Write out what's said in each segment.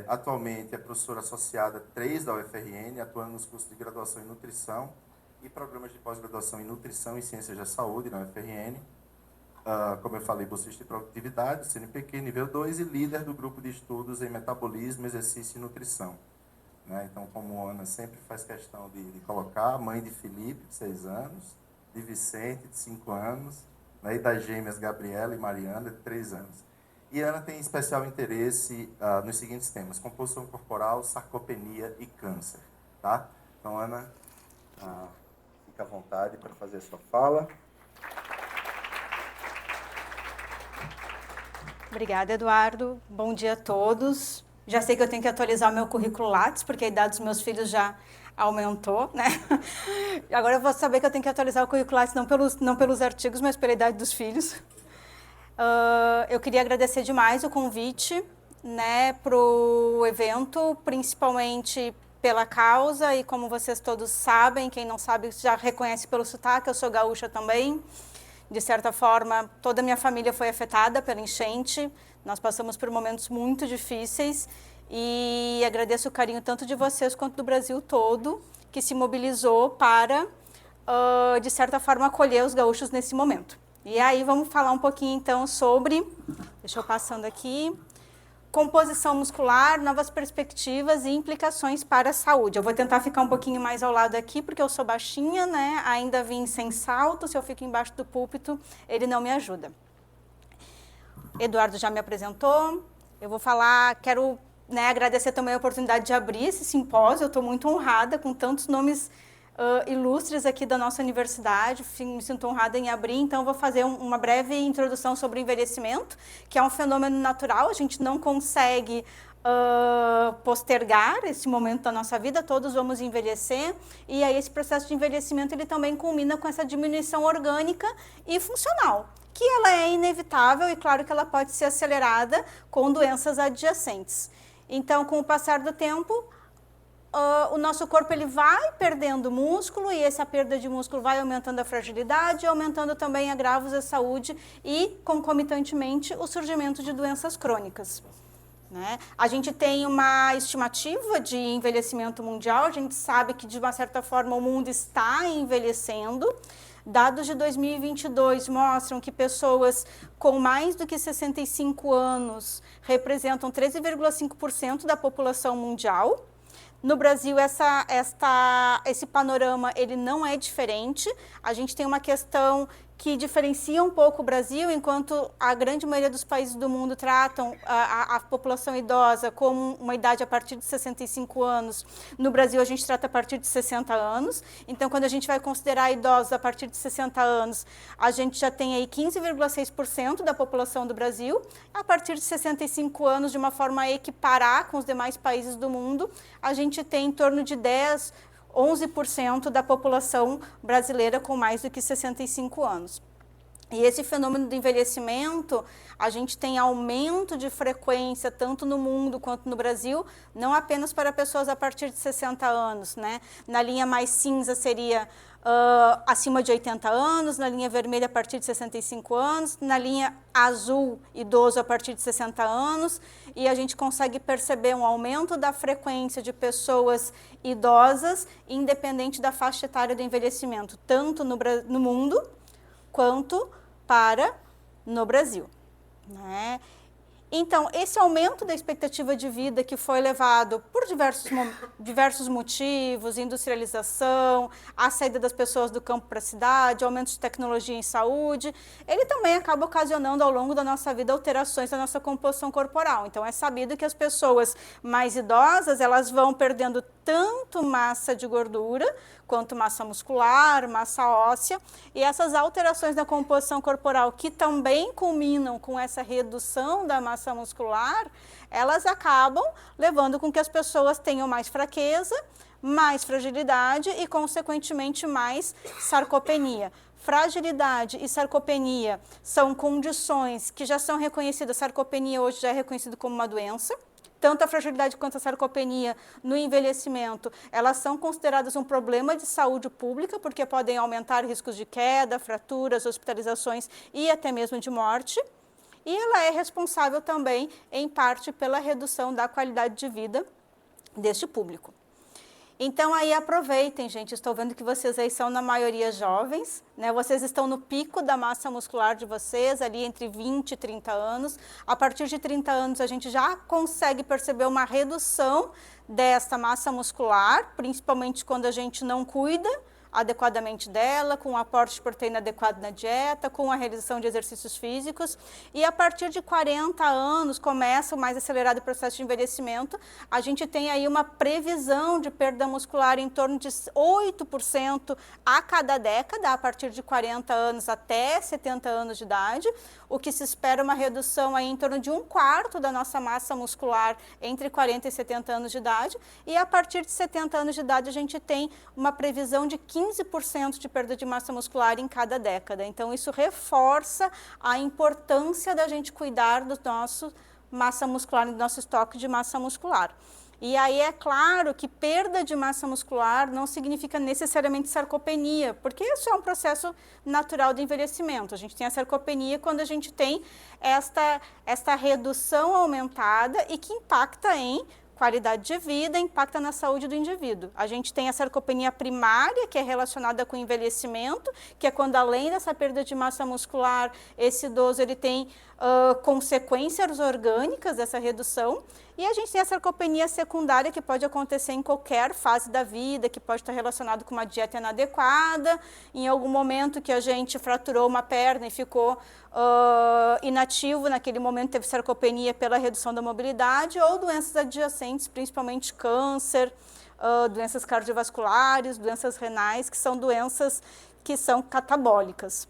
Atualmente é professora associada 3 da UFRN, atuando nos cursos de graduação em nutrição e programas de pós-graduação em nutrição e ciências da saúde na UFRN. Como eu falei, bolsista de produtividade, CNPq, nível 2, e líder do grupo de estudos em metabolismo, exercício e nutrição. Né? Então, como a Ana sempre faz questão de colocar, mãe de Felipe, de 6 anos, de Vicente, de 5 anos, né? E das gêmeas Gabriela e Mariana, de 3 anos. E Ana tem especial interesse nos seguintes temas: composição corporal, sarcopenia e câncer. Tá? Então, Ana, fica à vontade para fazer a sua fala. Obrigada, Eduardo. Bom dia a todos. Já sei que eu tenho que atualizar o meu currículo Lattes, porque a idade dos meus filhos já aumentou, né? Agora eu vou saber que eu tenho que atualizar o currículo Lattes não pelos artigos, mas pela idade dos filhos. Eu queria agradecer demais o convite, né, para o evento, principalmente pela causa, e como vocês todos sabem, quem não sabe já reconhece pelo sotaque, eu sou gaúcha também. De certa forma, toda a minha família foi afetada pela enchente, nós passamos por momentos muito difíceis e agradeço o carinho tanto de vocês quanto do Brasil todo, que se mobilizou para, de certa forma, acolher os gaúchos nesse momento. E aí vamos falar um pouquinho então sobre, deixa eu passando aqui, composição muscular, novas perspectivas e implicações para a saúde. Eu vou tentar ficar um pouquinho mais ao lado aqui, porque eu sou baixinha, né? Ainda vim sem salto, se eu fico embaixo do púlpito, ele não me ajuda. Eduardo já me apresentou, eu vou falar, quero, né, agradecer também a oportunidade de abrir esse simpósio, eu estou muito honrada com tantos nomes ilustres aqui da nossa universidade, me sinto honrada em abrir, então vou fazer uma breve introdução sobre o envelhecimento, que é um fenômeno natural, a gente não consegue postergar esse momento da nossa vida, todos vamos envelhecer, e aí esse processo de envelhecimento ele também culmina com essa diminuição orgânica e funcional, que ela é inevitável e claro que ela pode ser acelerada com doenças adjacentes. Então, com o passar do tempo, o nosso corpo ele vai perdendo músculo e essa perda de músculo vai aumentando a fragilidade, aumentando também agravos à saúde e, concomitantemente, o surgimento de doenças crônicas. Né? A gente tem uma estimativa de envelhecimento mundial, a gente sabe que, de uma certa forma, o mundo está envelhecendo. Dados de 2022 mostram que pessoas com mais do que 65 anos representam 13,5% da população mundial. No Brasil, esse panorama ele não é diferente. A gente tem uma questão que diferencia um pouco o Brasil, enquanto a grande maioria dos países do mundo tratam a população idosa como uma idade a partir de 65 anos. No Brasil, a gente trata a partir de 60 anos. Então, quando a gente vai considerar idosos a partir de 60 anos, a gente já tem aí 15,6% da população do Brasil. A partir de 65 anos, de uma forma a equiparar com os demais países do mundo, a gente tem em torno de 11% da população brasileira com mais do que 65 anos. E esse fenômeno do envelhecimento, a gente tem aumento de frequência, tanto no mundo quanto no Brasil, não apenas para pessoas a partir de 60 anos, né? Na linha mais cinza seria acima de 80 anos, na linha vermelha a partir de 65 anos, na linha azul, idoso a partir de 60 anos, e a gente consegue perceber um aumento da frequência de pessoas idosas, independente da faixa etária do envelhecimento, tanto no mundo, quanto no Brasil. Né? Então, esse aumento da expectativa de vida que foi levado por diversos motivos, industrialização, a saída das pessoas do campo para a cidade, aumento de tecnologia em saúde, ele também acaba ocasionando ao longo da nossa vida alterações da nossa composição corporal. Então, é sabido que as pessoas mais idosas, elas vão perdendo tanto massa de gordura, quanto massa muscular, massa óssea, e essas alterações na composição corporal, que também culminam com essa redução da massa muscular, elas acabam levando com que as pessoas tenham mais fraqueza, mais fragilidade e, consequentemente, mais sarcopenia. Fragilidade e sarcopenia são condições que já são reconhecidas, sarcopenia hoje já é reconhecida como uma doença. Tanto a fragilidade quanto a sarcopenia no envelhecimento, elas são consideradas um problema de saúde pública, porque podem aumentar riscos de queda, fraturas, hospitalizações e até mesmo de morte. e ela é responsável também, em parte, pela redução da qualidade de vida deste público. Então, aí aproveitem, gente, estou vendo que vocês aí são, na maioria, jovens, né? Vocês estão no pico da massa muscular de vocês, ali entre 20 e 30 anos. A partir de 30 anos, a gente já consegue perceber uma redução dessa massa muscular, principalmente quando a gente não cuida adequadamente dela, com o aporte de proteína adequado na dieta, com a realização de exercícios físicos. E a partir de 40 anos, começa o mais acelerado processo de envelhecimento. A gente tem aí uma previsão de perda muscular em torno de 8% a cada década, a partir de 40 anos até 70 anos de idade, o que se espera uma redução aí em torno de 1/4 da nossa massa muscular entre 40 e 70 anos de idade. E a partir de 70 anos de idade, a gente tem uma previsão de 15% de perda de massa muscular em cada década. Então, isso reforça a importância da gente cuidar do nosso massa muscular, do nosso estoque de massa muscular. E aí é claro que perda de massa muscular não significa necessariamente sarcopenia, porque isso é um processo natural do envelhecimento. A gente tem a sarcopenia quando a gente tem esta redução aumentada e que impacta em qualidade de vida, impacta na saúde do indivíduo. A gente tem a sarcopenia primária, que é relacionada com o envelhecimento, que é quando, além dessa perda de massa muscular, esse idoso ele tem consequências orgânicas dessa redução. E a gente tem a sarcopenia secundária, que pode acontecer em qualquer fase da vida, que pode estar relacionado com uma dieta inadequada, em algum momento que a gente fraturou uma perna e ficou inativo, naquele momento teve sarcopenia pela redução da mobilidade, ou doenças adjacentes, principalmente câncer, doenças cardiovasculares, doenças renais, que são doenças que são catabólicas.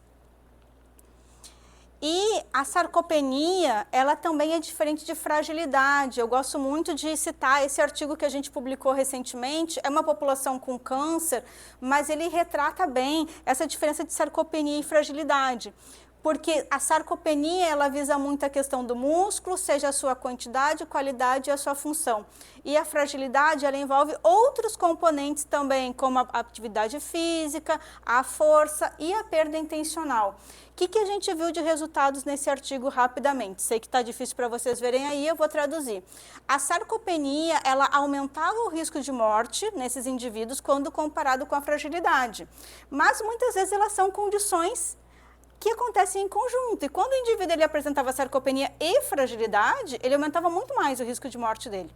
E a sarcopenia, ela também é diferente de fragilidade. Eu gosto muito de citar esse artigo que a gente publicou recentemente. É uma população com câncer, mas ele retrata bem essa diferença de sarcopenia e fragilidade. Porque a sarcopenia, ela visa muito a questão do músculo, seja a sua quantidade, qualidade e a sua função. E a fragilidade, ela envolve outros componentes também, como a atividade física, a força e a perda intencional. O que a gente viu de resultados nesse artigo rapidamente? Sei que está difícil para vocês verem aí, eu vou traduzir. A sarcopenia, ela aumentava o risco de morte nesses indivíduos quando comparado com a fragilidade. Mas muitas vezes elas são condições que acontecem em conjunto. E quando o indivíduo ele apresentava sarcopenia e fragilidade, ele aumentava muito mais o risco de morte dele.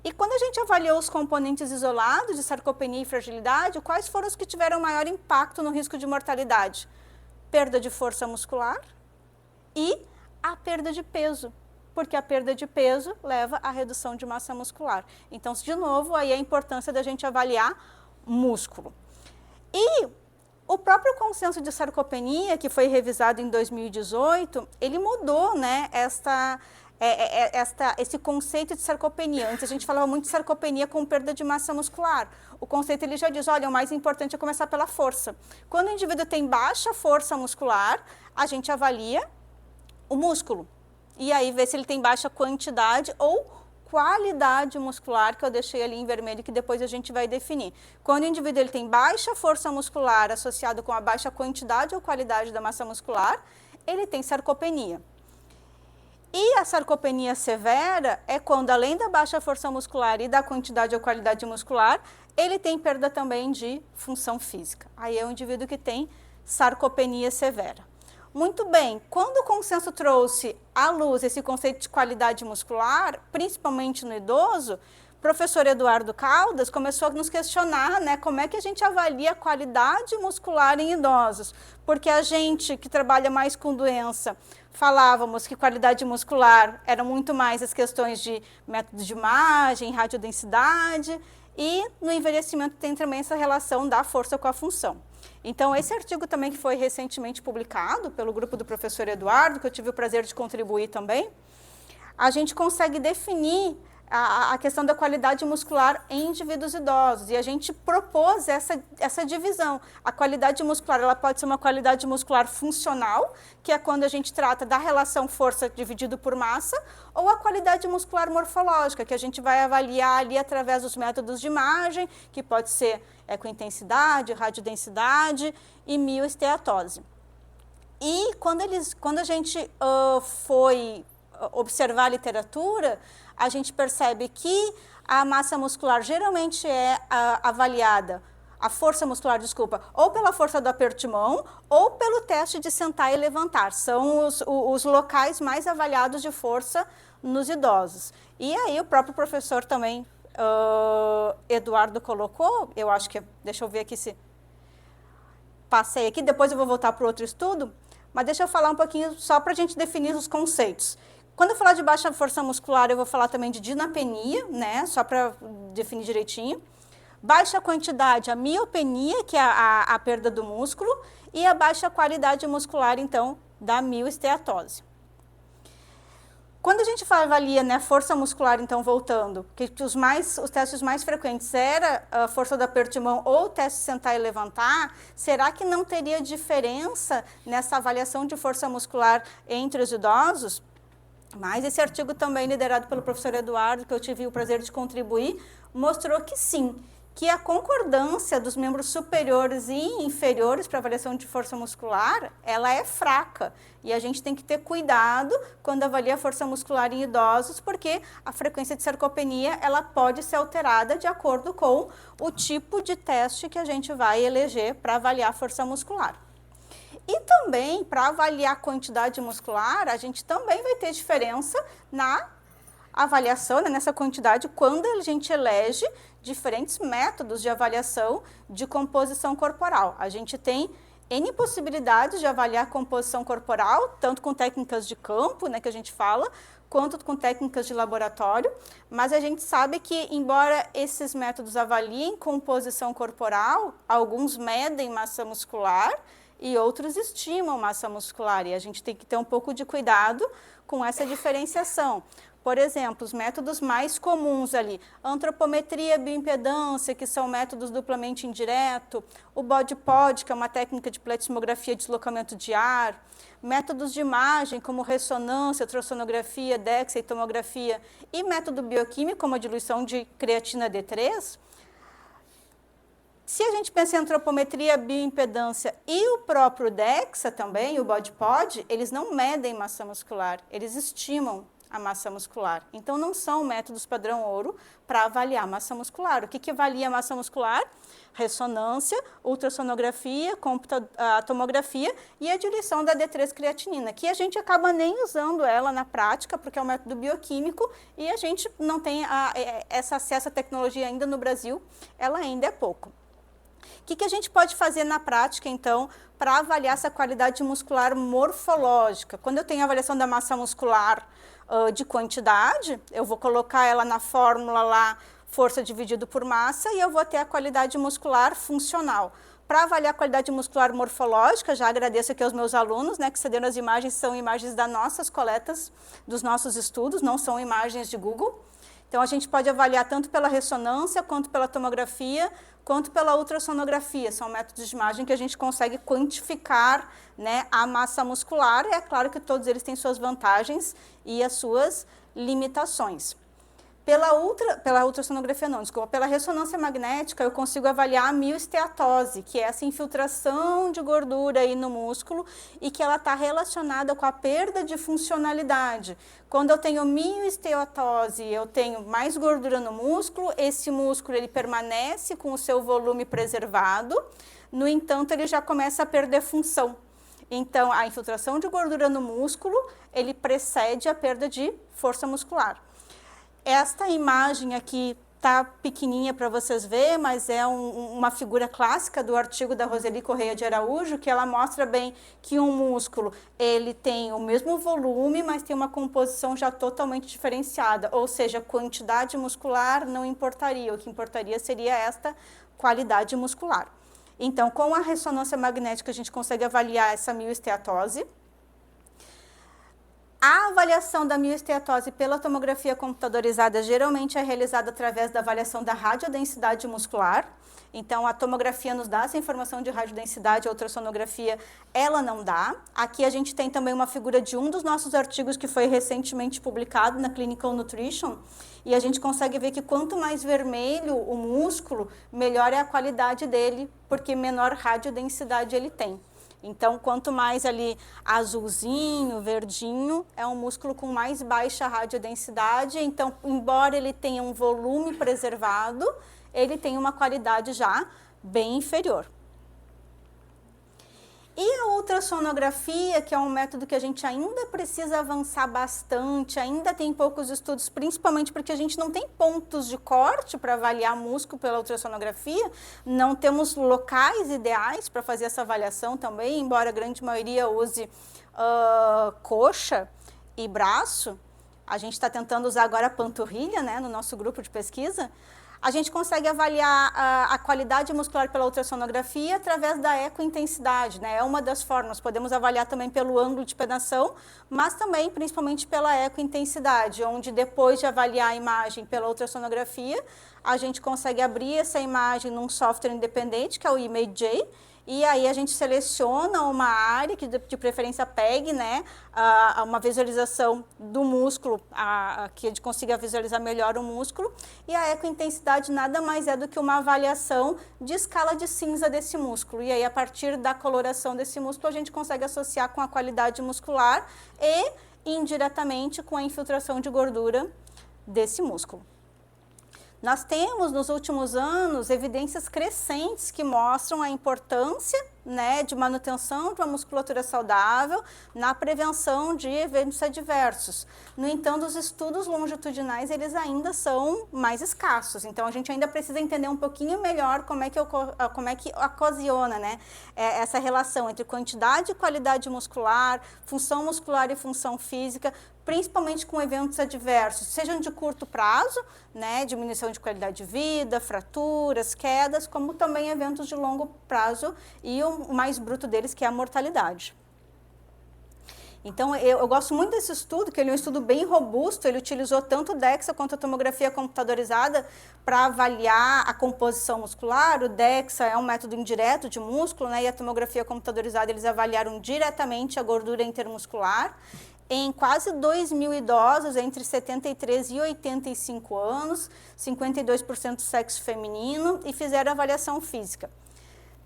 E quando a gente avaliou os componentes isolados de sarcopenia e fragilidade, quais foram os que tiveram maior impacto no risco de mortalidade? Perda de força muscular e a perda de peso, porque a perda de peso leva à redução de massa muscular. Então, de novo, aí a importância da gente avaliar músculo. E o próprio consenso de sarcopenia, que foi revisado em 2018, ele mudou, né, esse conceito de sarcopenia. Antes a gente falava muito de sarcopenia com perda de massa muscular. O conceito ele já diz, olha, o mais importante é começar pela força. Quando o indivíduo tem baixa força muscular, a gente avalia o músculo. E aí vê se ele tem baixa quantidade ou qualidade muscular, que eu deixei ali em vermelho, que depois a gente vai definir. Quando o indivíduo ele tem baixa força muscular associado com a baixa quantidade ou qualidade da massa muscular, ele tem sarcopenia. E a sarcopenia severa é quando, além da baixa força muscular e da quantidade ou qualidade muscular, ele tem perda também de função física. Aí é o indivíduo que tem sarcopenia severa. Muito bem, quando o consenso trouxe à luz esse conceito de qualidade muscular, principalmente no idoso, o professor Eduardo Caldas começou a nos questionar, né, como é que a gente avalia a qualidade muscular em idosos. Porque a gente que trabalha mais com doença, falávamos que qualidade muscular era muito mais as questões de métodos de imagem, radiodensidade, e no envelhecimento tem também essa relação da força com a função. Então, esse artigo também que foi recentemente publicado pelo grupo do professor Eduardo, que eu tive o prazer de contribuir também, a gente consegue definir a questão da qualidade muscular em indivíduos idosos. E a gente propôs essa divisão. A qualidade muscular ela pode ser uma qualidade muscular funcional, que é quando a gente trata da relação força dividido por massa, ou a qualidade muscular morfológica, que a gente vai avaliar ali através dos métodos de imagem, que pode ser ecointensidade, radiodensidade e mioesteatose. E quando a gente foi observar a literatura, a gente percebe que a massa muscular geralmente é avaliada, a força muscular, desculpa, ou pela força do aperto de mão, ou pelo teste de sentar e levantar. São os locais mais avaliados de força nos idosos. E aí o próprio professor também, Eduardo, colocou, eu acho que, deixa eu ver aqui se passei aqui, depois eu vou voltar para o outro estudo, mas deixa eu falar um pouquinho só para a gente definir os conceitos. Quando eu falar de baixa força muscular, eu vou falar também de dinapenia, né, só para definir direitinho. Baixa quantidade, a miopenia, que é a perda do músculo, e a baixa qualidade muscular, então, da mioesteatose. Quando a gente avalia, né, força muscular, então, voltando, que os testes mais frequentes era a força do aperto de mão ou o teste de sentar e levantar, será que não teria diferença nessa avaliação de força muscular entre os idosos? Mas esse artigo também, liderado pelo professor Eduardo, que eu tive o prazer de contribuir, mostrou que sim, que a concordância dos membros superiores e inferiores para avaliação de força muscular, ela é fraca. E a gente tem que ter cuidado quando avalia a força muscular em idosos, porque a frequência de sarcopenia, ela pode ser alterada de acordo com o tipo de teste que a gente vai eleger para avaliar a força muscular. E também, para avaliar a quantidade muscular, a gente também vai ter diferença na avaliação, né, nessa quantidade, quando a gente elege diferentes métodos de avaliação de composição corporal. A gente tem N possibilidades de avaliar a composição corporal, tanto com técnicas de campo, né, que a gente fala, quanto com técnicas de laboratório, mas a gente sabe que, embora esses métodos avaliem composição corporal, alguns medem massa muscular e outros estimam massa muscular, e a gente tem que ter um pouco de cuidado com essa diferenciação. Por exemplo, os métodos mais comuns ali, antropometria, bioimpedância, que são métodos duplamente indireto, o body pod, que é uma técnica de pletismografia de deslocamento de ar, métodos de imagem, como ressonância, ultrassonografia, DEXA e tomografia, e método bioquímico, como a diluição de creatina D3, se a gente pensa em antropometria, bioimpedância e o próprio DEXA também, o body pod, eles não medem massa muscular, eles estimam a massa muscular. Então, não são métodos padrão ouro para avaliar massa muscular. O que avalia a massa muscular? Ressonância, ultrassonografia, a tomografia e a diluição da D3-creatinina, que a gente acaba nem usando ela na prática, porque é um método bioquímico e a gente não tem esse acesso à tecnologia ainda no Brasil, ela ainda é pouco. O que a gente pode fazer na prática, então, para avaliar essa qualidade muscular morfológica? Quando eu tenho a avaliação da massa muscular de quantidade, eu vou colocar ela na fórmula lá, força dividido por massa, e eu vou ter a qualidade muscular funcional. Para avaliar a qualidade muscular morfológica, já agradeço aqui aos meus alunos, né, que cederam as imagens, são imagens das nossas coletas, dos nossos estudos, não são imagens de Google. Então, a gente pode avaliar tanto pela ressonância, quanto pela tomografia, quanto pela ultrassonografia. São métodos de imagem que a gente consegue quantificar, né, a massa muscular. É claro que todos eles têm suas vantagens e as suas limitações. Pela ultrassonografia não, desculpa, pela ressonância magnética eu consigo avaliar a mioesteatose, que é essa infiltração de gordura aí no músculo e que ela está relacionada com a perda de funcionalidade. Quando eu tenho mioesteatose, eu tenho mais gordura no músculo, esse músculo ele permanece com o seu volume preservado, no entanto ele já começa a perder função. Então a infiltração de gordura no músculo, ele precede a perda de força muscular. Esta imagem aqui está pequenininha para vocês verem, mas é uma figura clássica do artigo da Roseli Correia de Araújo, que ela mostra bem que um músculo ele tem o mesmo volume, mas tem uma composição já totalmente diferenciada, ou seja, a quantidade muscular não importaria, o que importaria seria esta qualidade muscular. Então, com a ressonância magnética, a gente consegue avaliar essa mioesteatose. A avaliação da mioesteatose pela tomografia computadorizada geralmente é realizada através da avaliação da radiodensidade muscular. Então, a tomografia nos dá essa informação de radiodensidade, a ultrassonografia, ela não dá. Aqui a gente tem também uma figura de um dos nossos artigos que foi recentemente publicado na Clinical Nutrition, e a gente consegue ver que quanto mais vermelho o músculo, melhor é a qualidade dele, porque menor radiodensidade ele tem. Então, quanto mais ali azulzinho, verdinho, é um músculo com mais baixa radiodensidade. Então, embora ele tenha um volume preservado, ele tem uma qualidade já bem inferior. E a ultrassonografia, que é um método que a gente ainda precisa avançar bastante, ainda tem poucos estudos, principalmente porque a gente não tem pontos de corte para avaliar músculo pela ultrassonografia, não temos locais ideais para fazer essa avaliação também, embora a grande maioria use coxa e braço. A gente está tentando usar agora a panturrilha, né, no nosso grupo de pesquisa. A gente consegue avaliar a qualidade muscular pela ultrassonografia através da ecointensidade, né? É uma das formas. Podemos avaliar também pelo ângulo de penação, mas também, principalmente, pela ecointensidade, onde depois de avaliar a imagem pela ultrassonografia, a gente consegue abrir essa imagem num software independente, que é o ImageJ, e aí a gente seleciona uma área, que de preferência pegue, né, uma visualização do músculo, que a gente consiga visualizar melhor o músculo, e a ecointensidade nada mais é do que uma avaliação de escala de cinza desse músculo. E aí, a partir da coloração desse músculo, a gente consegue associar com a qualidade muscular e, indiretamente, com a infiltração de gordura desse músculo. Nós temos, nos últimos anos, evidências crescentes que mostram a importância, né, de manutenção de uma musculatura saudável na prevenção de eventos adversos. No entanto, os estudos longitudinais, eles ainda são mais escassos. Então, a gente ainda precisa entender um pouquinho melhor como é que ocasiona, né, essa relação entre quantidade e qualidade muscular, função muscular e função física, principalmente com eventos adversos, sejam de curto prazo, né, diminuição de qualidade de vida, fraturas, quedas, como também eventos de longo prazo e o mais bruto deles, que é a mortalidade. Então, eu gosto muito desse estudo, que ele é um estudo bem robusto, ele utilizou tanto o DEXA quanto a tomografia computadorizada para avaliar a composição muscular. O DEXA é um método indireto de músculo, né, e a tomografia computadorizada, eles avaliaram diretamente a gordura intermuscular em quase 2.000 idosos entre 73 e 85 anos, 52% sexo feminino, e fizeram avaliação física.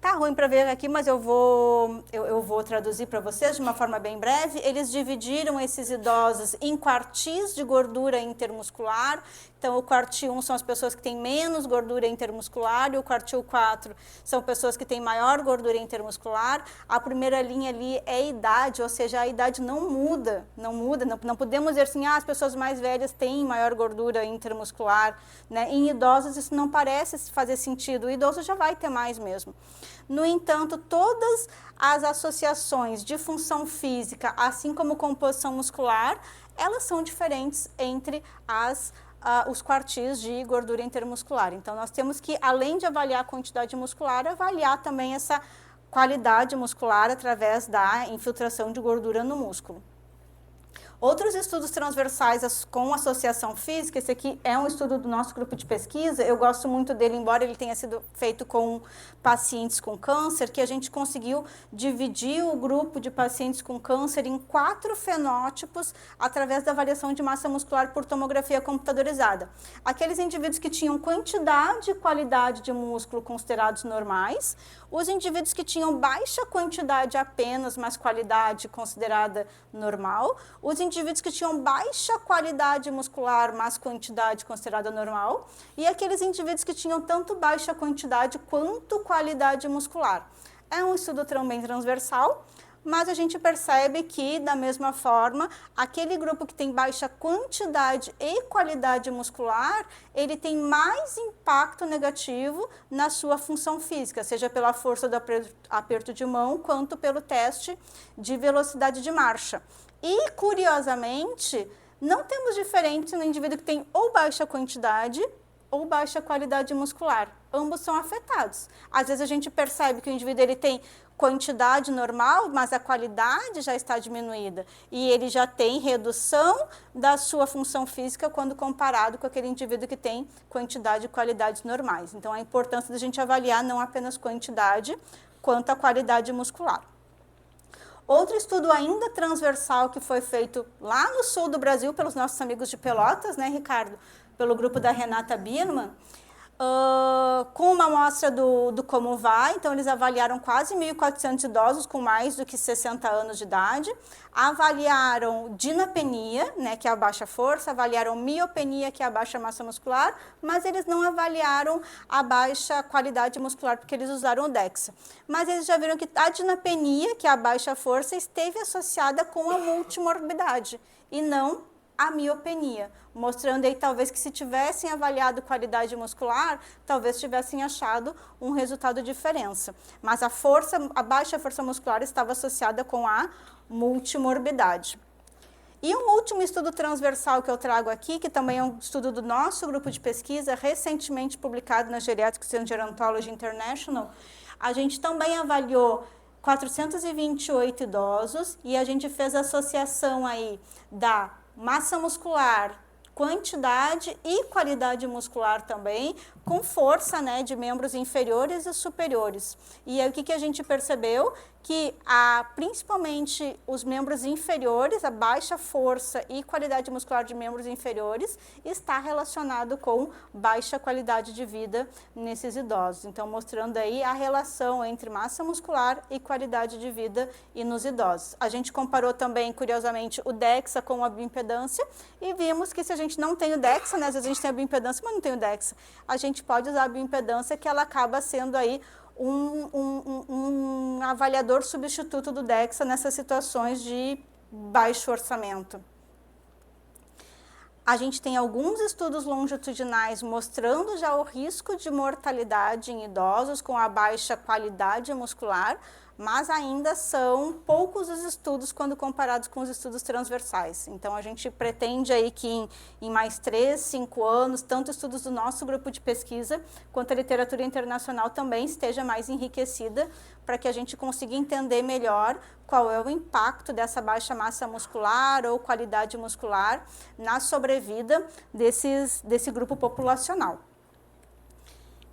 Tá ruim para ver aqui, mas eu vou traduzir para vocês de uma forma bem breve. Eles dividiram esses idosos em quartis de gordura intermuscular. Então, o quartil 1 são as pessoas que têm menos gordura intermuscular e o quartil 4 são pessoas que têm maior gordura intermuscular. A primeira linha ali é a idade, ou seja, a idade não muda, não podemos dizer assim, as pessoas mais velhas têm maior gordura intermuscular, né? Em idosos isso não parece fazer sentido, o idoso já vai ter mais mesmo. No entanto, todas as associações de função física, assim como composição muscular, elas são diferentes entre os quartis de gordura intermuscular. Então, nós temos que, além de avaliar a quantidade muscular, avaliar também essa qualidade muscular através da infiltração de gordura no músculo. Outros estudos transversais com associação física, esse aqui é um estudo do nosso grupo de pesquisa, eu gosto muito dele, embora ele tenha sido feito com pacientes com câncer, que a gente conseguiu dividir o grupo de pacientes com câncer em 4 fenótipos através da avaliação de massa muscular por tomografia computadorizada. Aqueles indivíduos que tinham quantidade e qualidade de músculo considerados normais, os indivíduos que tinham baixa quantidade apenas, mas qualidade considerada normal, os indivíduos que tinham baixa qualidade muscular, mas quantidade considerada normal, e aqueles indivíduos que tinham tanto baixa quantidade quanto qualidade muscular. É um estudo também transversal, mas a gente percebe que, da mesma forma, aquele grupo que tem baixa quantidade e qualidade muscular, ele tem mais impacto negativo na sua função física, seja pela força do aperto de mão, quanto pelo teste de velocidade de marcha. E, curiosamente, não temos diferença no indivíduo que tem ou baixa quantidade ou baixa qualidade muscular. Ambos são afetados. Às vezes a gente percebe que o indivíduo ele tem quantidade normal, mas a qualidade já está diminuída. E ele já tem redução da sua função física quando comparado com aquele indivíduo que tem quantidade e qualidades normais. Então, a importância da gente avaliar não apenas quantidade, quanto a qualidade muscular. Outro estudo ainda transversal que foi feito lá no sul do Brasil pelos nossos amigos de Pelotas, né, Ricardo? Pelo grupo da Renata Birman, com uma amostra do Como Vai, então eles avaliaram quase 1.400 idosos com mais do que 60 anos de idade, avaliaram dinapenia, né, que é a baixa força, avaliaram miopenia, que é a baixa massa muscular, mas eles não avaliaram a baixa qualidade muscular, porque eles usaram o DEXA. Mas eles já viram que a dinapenia, que é a baixa força, esteve associada com a multimorbidade, e não a miopenia, mostrando aí talvez que se tivessem avaliado qualidade muscular, talvez tivessem achado um resultado de diferença. Mas a baixa força muscular estava associada com a multimorbidade. E um último estudo transversal que eu trago aqui, que também é um estudo do nosso grupo de pesquisa, recentemente publicado na Geriatrics and Gerontology International, a gente também avaliou 428 idosos e a gente fez a associação aí da massa muscular, quantidade e qualidade muscular também, com força, né, de membros inferiores e superiores. E aí o que a gente percebeu? Que principalmente os membros inferiores, a baixa força e qualidade muscular de membros inferiores está relacionado com baixa qualidade de vida nesses idosos. Então, mostrando aí a relação entre massa muscular e qualidade de vida e nos idosos. A gente comparou também, curiosamente, o DEXA com a bioimpedância e vimos que se a gente não tem o DEXA, né, às vezes a gente tem a bioimpedância, mas não tem o DEXA, a gente pode usar a bioimpedância, que ela acaba sendo aí um avaliador substituto do DEXA nessas situações de baixo orçamento. A gente tem alguns estudos longitudinais mostrando já o risco de mortalidade em idosos com a baixa qualidade muscular, mas ainda são poucos os estudos quando comparados com os estudos transversais. Então, a gente pretende aí que em mais 3, 5 anos, tanto estudos do nosso grupo de pesquisa, quanto a literatura internacional também esteja mais enriquecida, para que a gente consiga entender melhor qual é o impacto dessa baixa massa muscular ou qualidade muscular na sobrevida desse grupo populacional.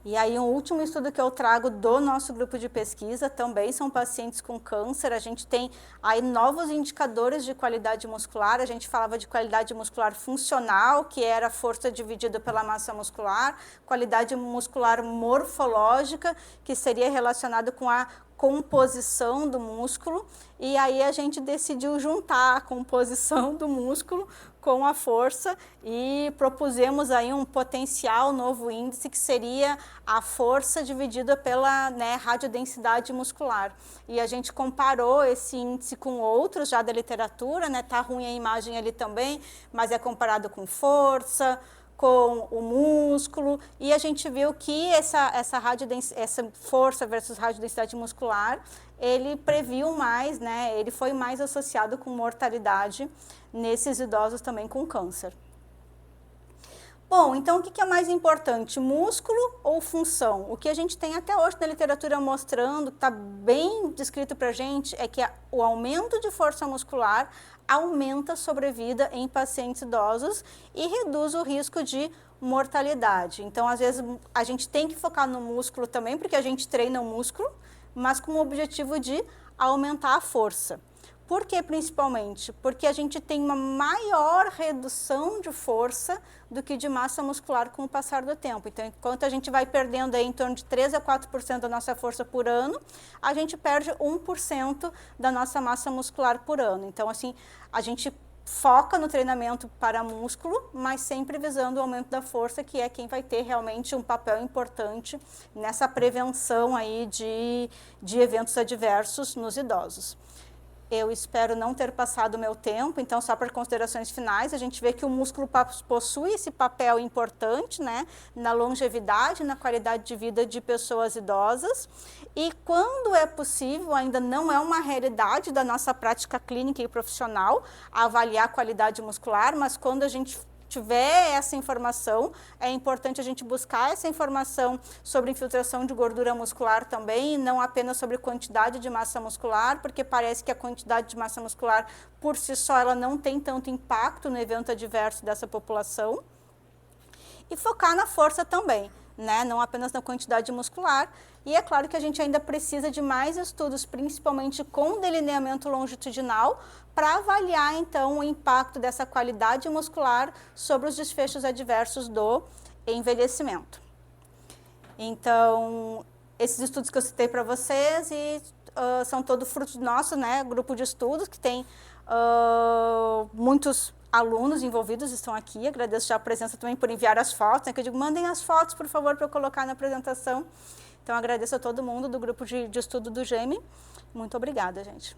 E aí, um último estudo que eu trago do nosso grupo de pesquisa também são pacientes com câncer. A gente tem aí novos indicadores de qualidade muscular. A gente falava de qualidade muscular funcional, que era força dividida pela massa muscular, qualidade muscular morfológica, que seria relacionado com a composição do músculo, e aí a gente decidiu juntar a composição do músculo com a força e propusemos aí um potencial novo índice que seria a força dividida pela, né, radiodensidade muscular. E a gente comparou esse índice com outros já da literatura, né, tá ruim a imagem ali também, mas é comparado com força, com o músculo, e a gente viu que essa força versus radiodensidade muscular, ele previu mais, né, ele foi mais associado com mortalidade nesses idosos também com câncer. Bom, então o que é mais importante, músculo ou função? O que a gente tem até hoje na literatura mostrando, que está bem descrito para a gente, é que o aumento de força muscular aumenta a sobrevida em pacientes idosos e reduz o risco de mortalidade. Então, às vezes, a gente tem que focar no músculo também, porque a gente treina o músculo, mas com o objetivo de aumentar a força. Por que principalmente? Porque a gente tem uma maior redução de força do que de massa muscular com o passar do tempo. Então, enquanto a gente vai perdendo aí em torno de 3 a 4% da nossa força por ano, a gente perde 1% da nossa massa muscular por ano. Então, assim, a gente foca no treinamento para músculo, mas sempre visando o aumento da força, que é quem vai ter realmente um papel importante nessa prevenção aí de eventos adversos nos idosos. Eu espero não ter passado o meu tempo, então só para considerações finais, a gente vê que o músculo possui esse papel importante, né, na longevidade, na qualidade de vida de pessoas idosas, e quando é possível, ainda não é uma realidade da nossa prática clínica e profissional, avaliar a qualidade muscular, mas quando a gente tiver essa informação, é importante a gente buscar essa informação sobre infiltração de gordura muscular também, e não apenas sobre quantidade de massa muscular, porque parece que a quantidade de massa muscular, por si só, ela não tem tanto impacto no evento adverso dessa população. E focar na força também, né? Não apenas na quantidade muscular. E é claro que a gente ainda precisa de mais estudos, principalmente com delineamento longitudinal, para avaliar, então, o impacto dessa qualidade muscular sobre os desfechos adversos do envelhecimento. Então, esses estudos que eu citei para vocês são todo fruto do nosso, né, grupo de estudos, que tem muitos alunos envolvidos, estão aqui. Agradeço já a presença também por enviar as fotos, né, que eu digo, mandem as fotos, por favor, para eu colocar na apresentação. Então, agradeço a todo mundo do grupo de estudo do GEME. Muito obrigada, gente.